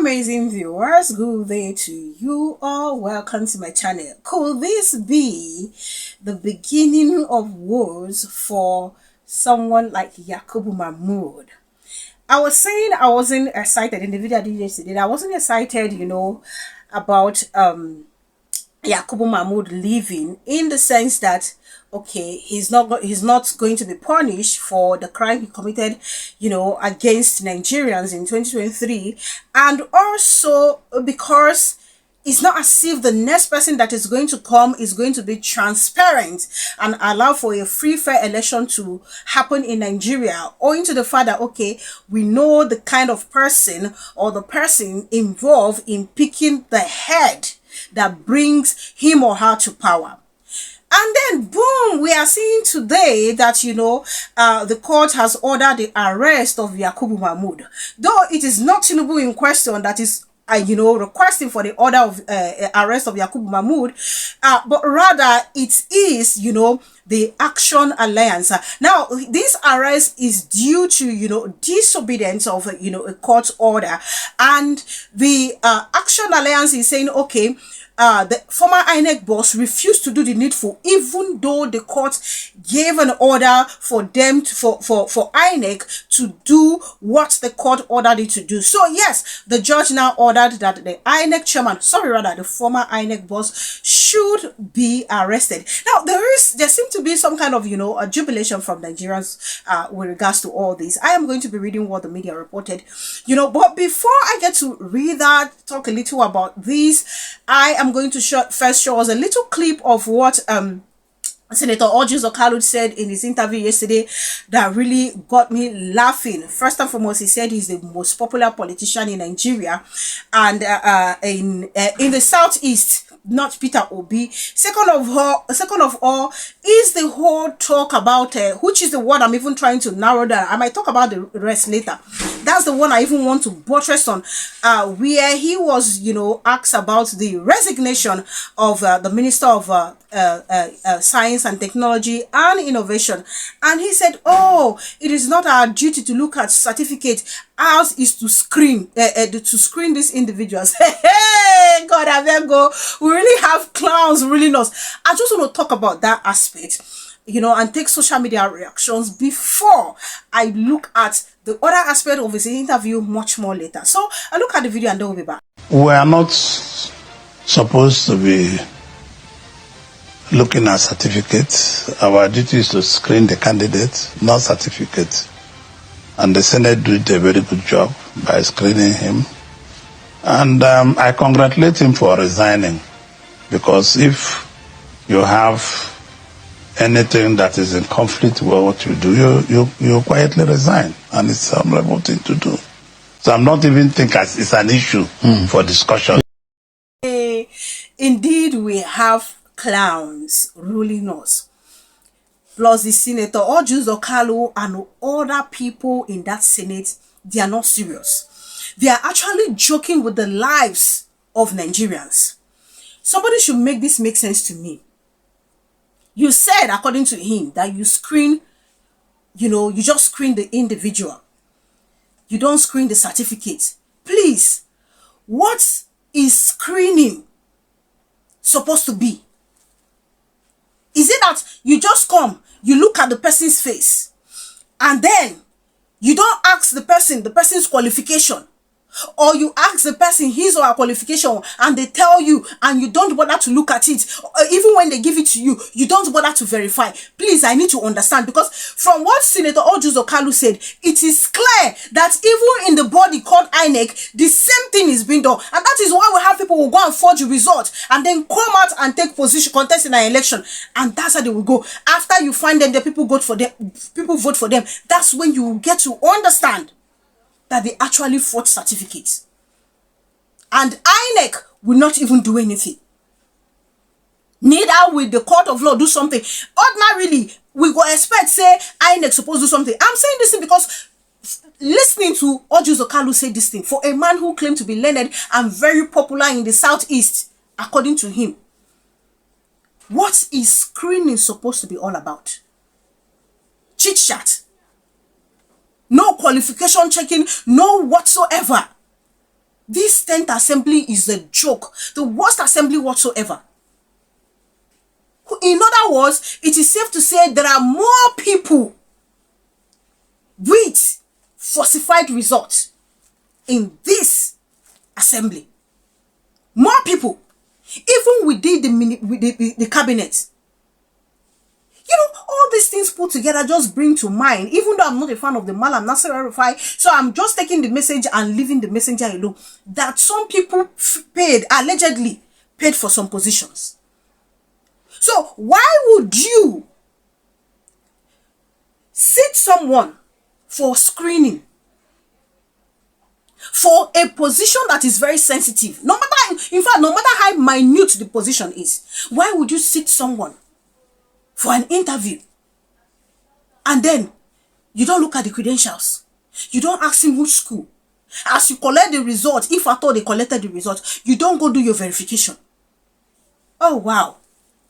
amazing viewers, good day to you all. Welcome to my channel. Could this be the beginning of woes for someone like Yakubu Mahmood? I was saying I wasn't excited in the video I did yesterday. I wasn't excited, about Yakubu Mahmood leaving, in the sense that okay, he's not going to be punished for the crime he committed, against Nigerians in 2023, and also because it's not as if the next person that is going to come is going to be transparent and allow for a free, fair election to happen in Nigeria, owing to the fact that, okay, we know the kind of person or the person involved in picking the head that brings him or her to power. And then, boom, we are seeing today that, the court has ordered the arrest of Yakubu Mahmood. Though it is not Tinubu in question that is, requesting for the order of arrest of Yakubu Mahmood, but rather it is, the Action Alliance. Now, this arrest is due to, disobedience of, a court order. And the Action Alliance is saying, okay, the former INEC boss refused to do the needful, even though the court gave an order for them to, for INEC to do what the court ordered it to do. So yes, the judge now ordered that the INEC chairman, the former INEC boss, should be arrested. Now there seems to be some kind of a jubilation from Nigerians with regards to all this. I am going to be reading what the media reported, but before I get to read that, talk a little about this, I am going to first show us a little clip of what Senator Orji Okalu said in his interview yesterday that really got me laughing. First and foremost, he said he's the most popular politician in Nigeria and in the southeast, not Peter Obi. Second of all, is the whole talk about which is the one I'm even trying to narrow down. I might talk about the rest later. That's the one I even want to buttress on, where he was, asked about the resignation of the Minister of Science and Technology and Innovation, and he said, "Oh, it is not our duty to look at certificate. Ours is to screen these individuals." Hey, God, I better go. We really have clowns ruling us. I just want to talk about that aspect, and take social media reactions before I look at the other aspect of his interview much more later. So I look at the video and then we'll be back. We are not supposed to be looking at certificates. Our duty is to screen the candidate, not certificates. And the Senate did a very good job by screening him. And I congratulate him for resigning, because if you have anything that is in conflict with what you do, you quietly resign, and it's a level thing to do. So I'm not even thinking it's an issue for discussion. Indeed, we have clowns ruling us. Plus the Senator Orji Okalu and other people in that Senate, they are not serious. They are actually joking with the lives of Nigerians. Somebody should make this make sense to me. You said, according to him, that you screen, you just screen the individual. You don't screen the certificate. Please, what is screening supposed to be? Is it that you just come, you look at the person's face, and then you don't ask the person's qualification? Or you ask the person his or her qualification and they tell you and you don't bother to look at it, or even when they give it to you, you don't bother to verify? Please, I need to understand, because from what Senator Orji Okalu said, it is clear that even in the body called INEC, the same thing is being done. And that is why we have people who go and forge results and then come out and take position, contest in an election, and that's how they will go. After you find them, the people vote for them. That's when you get to understand that they actually forged certificates. And INEC will not even do anything. Neither will the court of law do something. Ordinarily, we go expect, say, INEC supposed to do something. I'm saying this thing because listening to Orji Okalu say this thing, for a man who claimed to be learned and very popular in the southeast, according to him, what is screening supposed to be all about? Chit chat. No qualification checking, no whatsoever. This This 10th assembly is a joke, the worst assembly whatsoever. In other words, it is safe to say there are more people with falsified results in this assembly. More people, even within the cabinet. You know, all these things put together just bring to mind, even though I'm not a fan of the Malam Nasser Rufai, so I'm just taking the message and leaving the messenger alone, that some people allegedly paid for some positions. So why would you sit someone for screening for a position that is very sensitive? No matter, in fact, no matter how minute the position is, why would you sit someone for an interview and then you don't look at the credentials? You don't ask him which school. As you collect the result, if at all they collected the result, you don't go do your verification. Oh wow.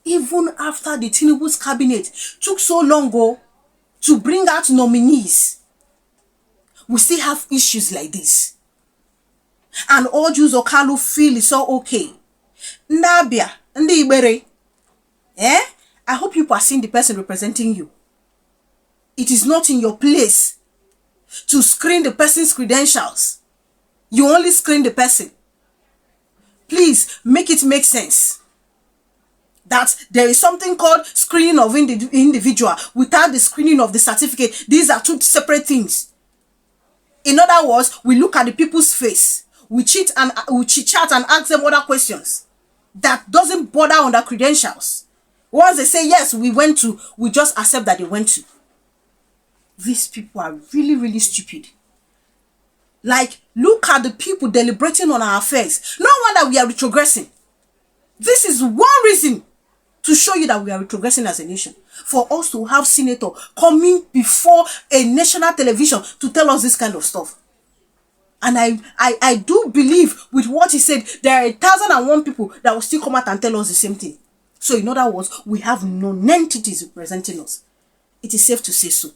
Even after the Tinubu's cabinet took so long to bring out nominees, we still have issues like this. And all Jews or Kalu feel it's all okay. Nabia, Ndi Ibere, I hope you are seeing the person representing you. It is not in your place to screen the person's credentials. You only screen the person. Please make it make sense that there is something called screening of individual without the screening of the certificate. These are two separate things. In other words, we look at the people's face, we chit chat and ask them other questions that doesn't bother on their credentials. Once they say yes, we went to, we just accept that they went to. These people are really, really stupid. Like, look at the people deliberating on our affairs. No wonder we are retrogressing. This is one reason to show you that we are retrogressing as a nation. For us to have senator coming before a national television to tell us this kind of stuff. And I do believe with what he said, there are 1,001 people that will still come out and tell us the same thing. So in other words, we have non-entities representing us. It is safe to say so.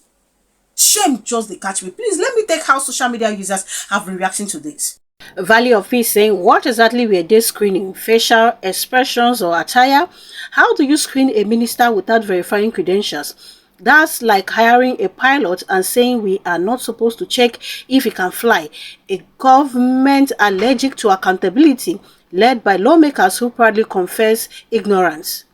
Shame just the catch me. Please let me take how social media users have been reacting to this. Valley of Peace saying, what exactly were they screening? Facial expressions or attire? How do you screen a minister without verifying credentials? That's like hiring a pilot and saying we are not supposed to check if he can fly. A government allergic to accountability led by lawmakers who proudly confess ignorance.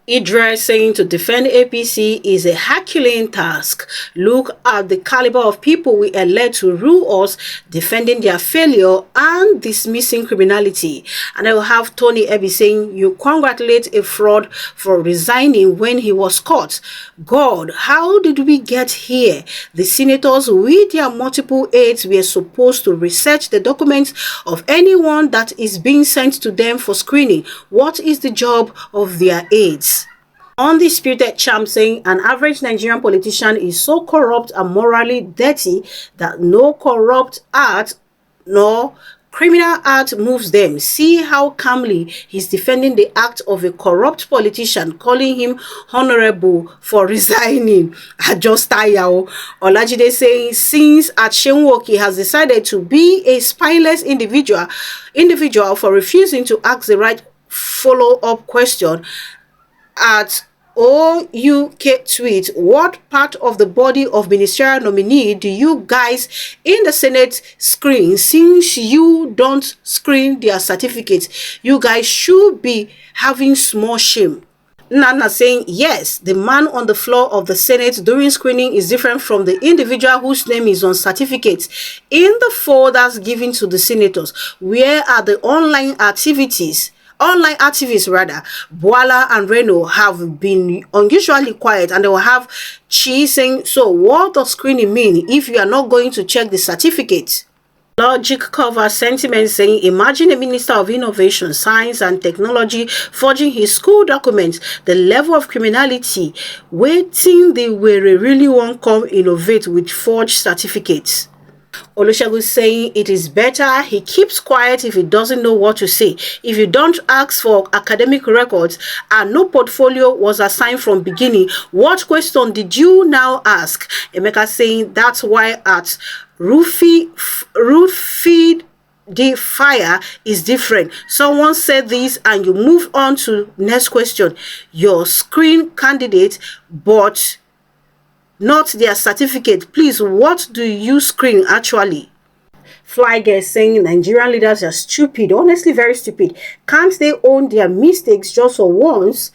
Idris saying to defend APC is a Herculean task. Look at the caliber of people we elect to rule us, defending their failure and dismissing criminality. And I will have Tony Ebi saying, you congratulate a fraud for resigning when he was caught. God, how did we get here? The senators with their multiple aides were supposed to research the documents of anyone that is being sent to them for screening. What is the job of their aides? Undisputed Champ saying an average Nigerian politician is so corrupt and morally dirty that no corrupt act nor criminal act moves them. See how calmly he's defending the act of a corrupt politician, calling him honorable for resigning. Ajostayao. Olajide saying since Atshenwoki has decided to be a spineless individual for refusing to ask the right follow-up question, at OUK tweet, what part of the body of ministerial nominee do you guys in the Senate screen? Since you don't screen their certificates, you guys should be having small shame. Nana saying, yes, the man on the floor of the Senate during screening is different from the individual whose name is on certificates in the folders given to the senators. Where are the online activists, Boala and Reno have been unusually quiet, and they will have Chi saying, so what does screening mean if you are not going to check the certificate? Logic cover sentiment saying, imagine a minister of innovation, science and technology forging his school documents. The level of criminality, waiting they will really won't come innovate with forged certificates. Olusegun saying it is better he keeps quiet if he doesn't know what to say. If you don't ask for academic records and no portfolio was assigned from beginning, what question did you now ask? Emeka saying that's why at Roofy the fire is different. Someone said this and you move on to next question. Your screen candidate but not their certificate. Please, what do you screen actually? Fly Guy saying Nigerian leaders are stupid, honestly very stupid. Can't they own their mistakes just for once?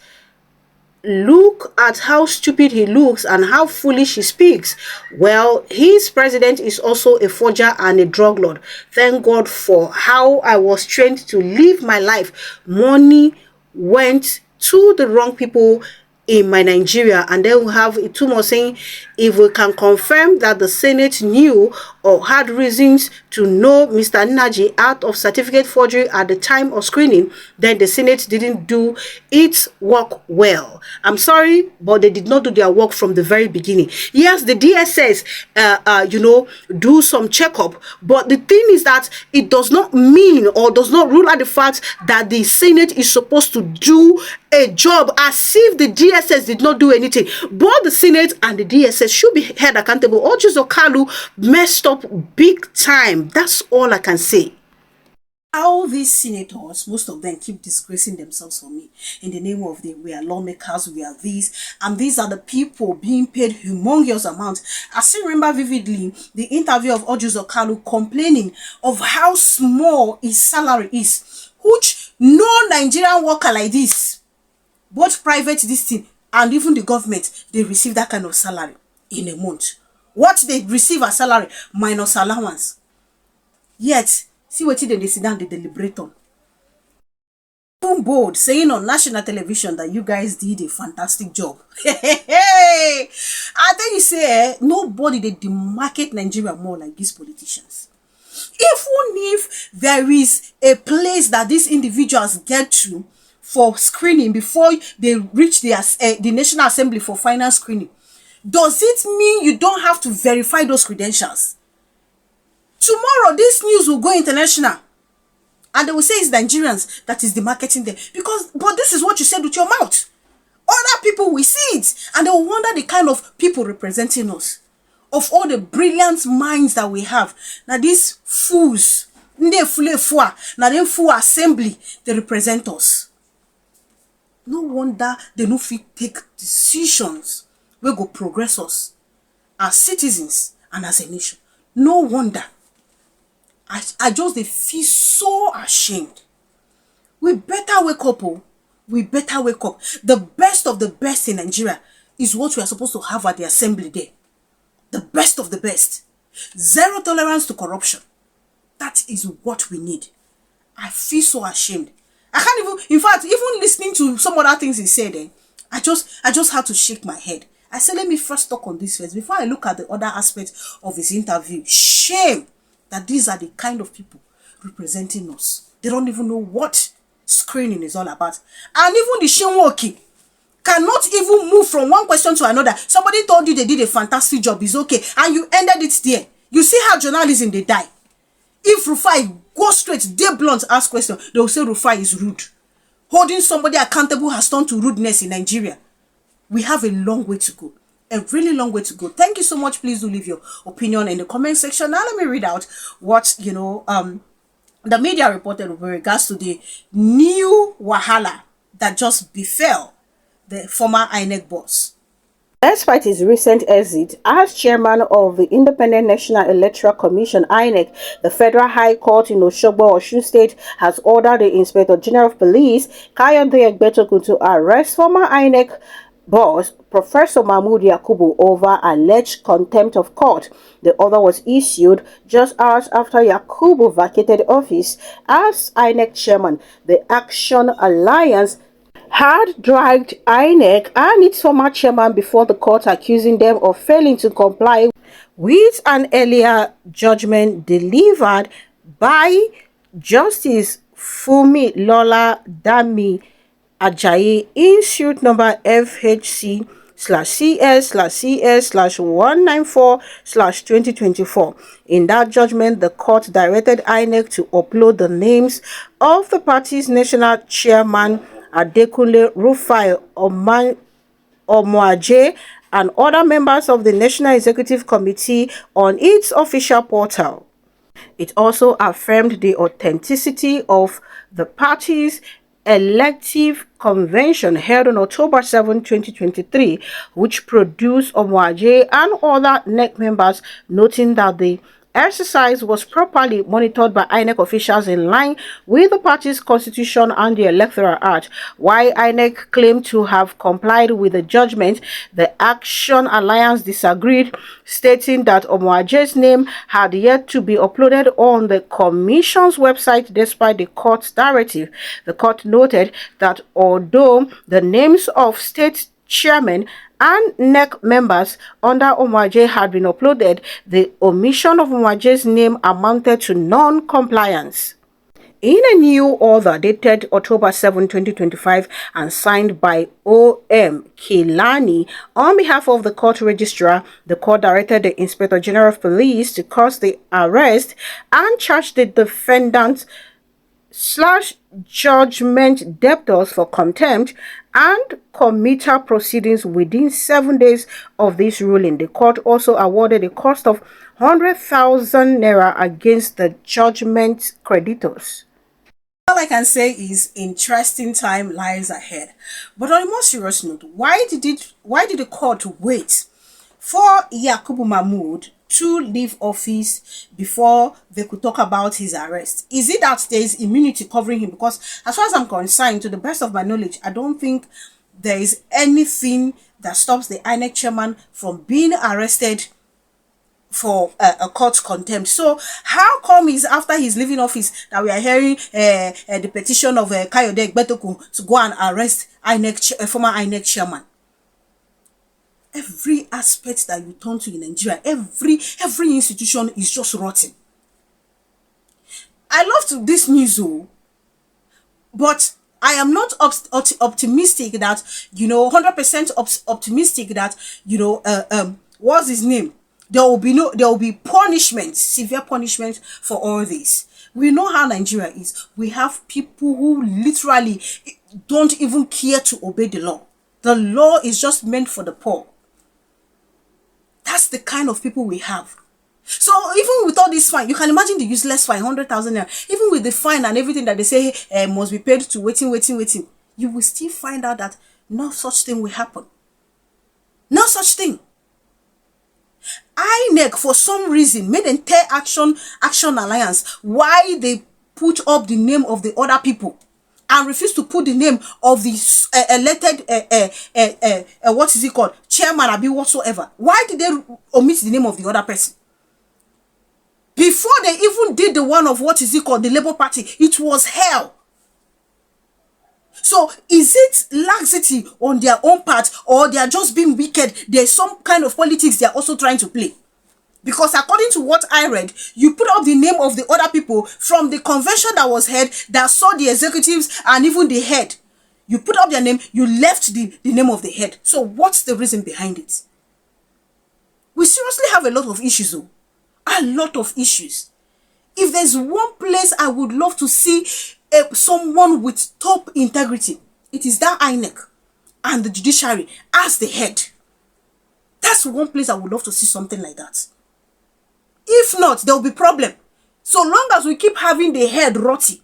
Look at how stupid he looks and how foolish he speaks. Well, his president is also a forger and a drug lord. Thank God for how I was trained to live my life. Money went to the wrong people in my Nigeria. And then we have two more saying, if we can confirm that the Senate knew or had reasons to know Mr. Naji out of certificate forgery at the time of screening, then the Senate didn't do its work well. I'm sorry, but they did not do their work from the very beginning. Yes, the DSS, do some checkup, but the thing is that it does not mean or does not rule out the fact that the Senate is supposed to do a job as if the DSS did not do anything. Both the Senate and the DSS should be held accountable. Ojuzo Kalu messed up big time. That's all I can say. How these senators, most of them, keep disgracing themselves for me in the name of we are lawmakers, we are these, and these are the people being paid humongous amounts. I still remember vividly the interview of Ojuzo Kalu complaining of how small his salary is, which no Nigerian worker like this, both private this thing and even the government, they receive that kind of salary in a month. What they receive as salary minus allowance. Yet, see what they sit down, they deliberate on. Bold saying on national television that you guys did a fantastic job. And then you say, nobody they demarket Nigeria more like these politicians. Even if there is a place that these individuals get to for screening before they reach the National Assembly for final screening, does it mean you don't have to verify those credentials? Tomorrow, this news will go international. And they will say it's Nigerians that is demarketing them. But this is what you said with your mouth. Other people will see it. And they will wonder the kind of people representing us. Of all the brilliant minds that we have. Now these fools, now them fool assembly, they represent us. No wonder they no fit take decisions wey go progress us as citizens and as a nation. No wonder. I just dey feel so ashamed. We better wake up, oh. We better wake up. The best of the best in Nigeria is what we are supposed to have at the assembly there. The best of the best. Zero tolerance to corruption. That is what we need. I feel so ashamed. I can't even, in fact, even listening to some other things he said, I just had to shake my head. I said, let me first talk on this first before I look at the other aspects of his interview. Shame that these are the kind of people representing us. They don't even know what screening is all about. And even the Shinwoki cannot even move from one question to another. Somebody told you they did a fantastic job, it's okay, and you ended it there. You see how journalism, they die. If Rufai goes straight, they blunt ask question, they will say Rufai is rude. Holding somebody accountable has turned to rudeness in Nigeria. We have a long way to go. A really long way to go. Thank you so much. Please do leave your opinion in the comment section. Now let me read out what, the media reported with regards to the new wahala that just befell the former INEC boss. Despite his recent exit as chairman of the Independent National Electoral Commission (INEC), the Federal High Court in Osogbo, Osun State, has ordered the Inspector General of Police, Kayode Egbetokun, to arrest former INEC boss Professor Mahmood Yakubu over alleged contempt of court. The order was issued just hours after Yakubu vacated office as INEC chairman. The Action Alliance had dragged INEC and its former chairman before the court, accusing them of failing to comply with an earlier judgment delivered by Justice Fumi Lola Dami Ajayi in suit number FHC/CS/CS/194/2024. In that judgment, the court directed INEC to upload the names of the party's national chairman Adekunle Rufai Omoaje and other members of the National Executive Committee on its official portal. It also affirmed the authenticity of the party's elective convention held on October 7, 2023, which produced Omwaje and other NEC members, noting that the exercise was properly monitored by INEC officials in line with the party's constitution and the Electoral Act. While INEC claimed to have complied with the judgment, the Action Alliance disagreed, stating that Omwaje's name had yet to be uploaded on the Commission's website despite the court's directive. The court noted that although the names of state chairmen and NEC members under Omwaje had been uploaded, the omission of Omwaje's name amounted to non-compliance. In a new order dated October 7, 2025 and signed by O.M. Kilani on behalf of the court registrar, the court directed the Inspector General of Police to cause the arrest and charge the defendant / judgment debtors for contempt and committal proceedings within 7 days of this ruling. The court also awarded a cost of 100,000 naira against the judgment creditors. All I can say is interesting time lies ahead. But on a more serious note, why did the court wait for Yakubu Mahmood to leave office before they could talk about his arrest? Is it that there is immunity covering him? Because as far as I'm concerned, to the best of my knowledge, I don't think there is anything that stops the INEC chairman from being arrested for a court contempt. So how come is after he's leaving office that we are hearing the petition of Kayode Gbetoku to go and arrest former INEC chairman? Every aspect that you turn to in Nigeria, every institution is just rotten. I love this news, but I am not optimistic that 100% optimistic that what's his name? There will be punishment, severe punishment for all this. We know how Nigeria is. We have people who literally don't even care to obey the law. The law is just meant for the poor. That's the kind of people we have. So even with all this fine, you can imagine the useless fine, 100,000 naira. Even with the fine and everything that they say must be paid to waiting, you will still find out that no such thing will happen. No such thing. INEC for some reason made entire Action Alliance why they put up the name of the other people and refused to put the name of the elected what is it called, chairman or be whatsoever. Why did they omit the name of the other person? Before they even did the one of what is it called, the Labour Party, it was hell. So is it laxity on their own part, or they are just being wicked? There's some kind of politics they are also trying to play. Because according to what I read, you put up the name of the other people from the convention that was held, that saw the executives and even the head. You put up their name, you left the name of the head. So what's the reason behind it? We seriously have a lot of issues, though. A lot of issues. If there's one place I would love to see someone with top integrity, it is that INEC and the judiciary as the head. That's one place I would love to see something like that. If not, there will be problem. So long as we keep having the head rotty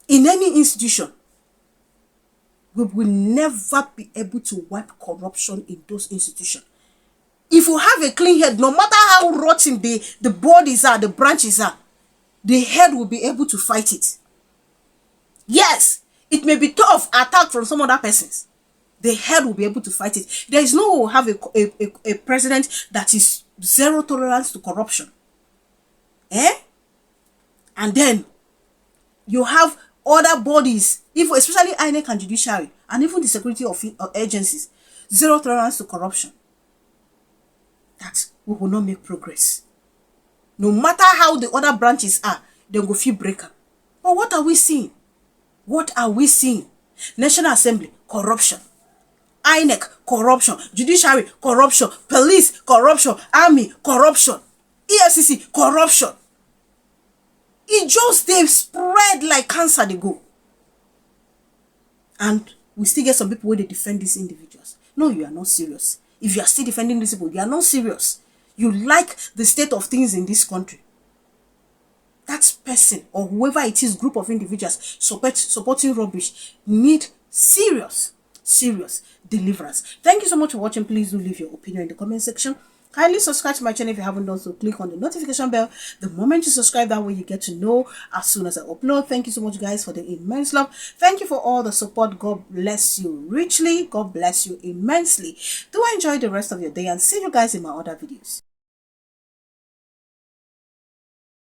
in any institution, we will never be able to wipe corruption in those institutions. If you have a clean head, no matter how rotten the bodies are, the branches are, the head will be able to fight it. Yes, it may be tough attack from some other persons. The head will be able to fight it. There is no way we'll have a president that is zero tolerance to corruption. And then you have other bodies, especially INEC and judiciary, and even the security agencies, zero tolerance to corruption. That we will not make progress. No matter how the other branches are, they will feel breaker. But what are we seeing? What are we seeing? National Assembly, corruption. INEC, corruption. Judiciary, corruption. Police, corruption. Army, corruption. EFCC, corruption. It just, they spread like cancer, they go. And we still get some people where they defend these individuals. No, you are not serious. If you are still defending these people, you are not serious. You like the state of things in this country. person or whoever it is, group of individuals supporting rubbish, need serious deliverance. Thank you so much for watching. Please do leave your opinion in the comment section. Kindly subscribe to my channel if you haven't done so. Click on the notification bell the moment you subscribe. That way you get to know as soon as I upload. Thank you so much, guys, for the immense love. Thank you for all the support. God bless you richly. God bless you immensely. Do enjoy the rest of your day and see you guys in my other videos.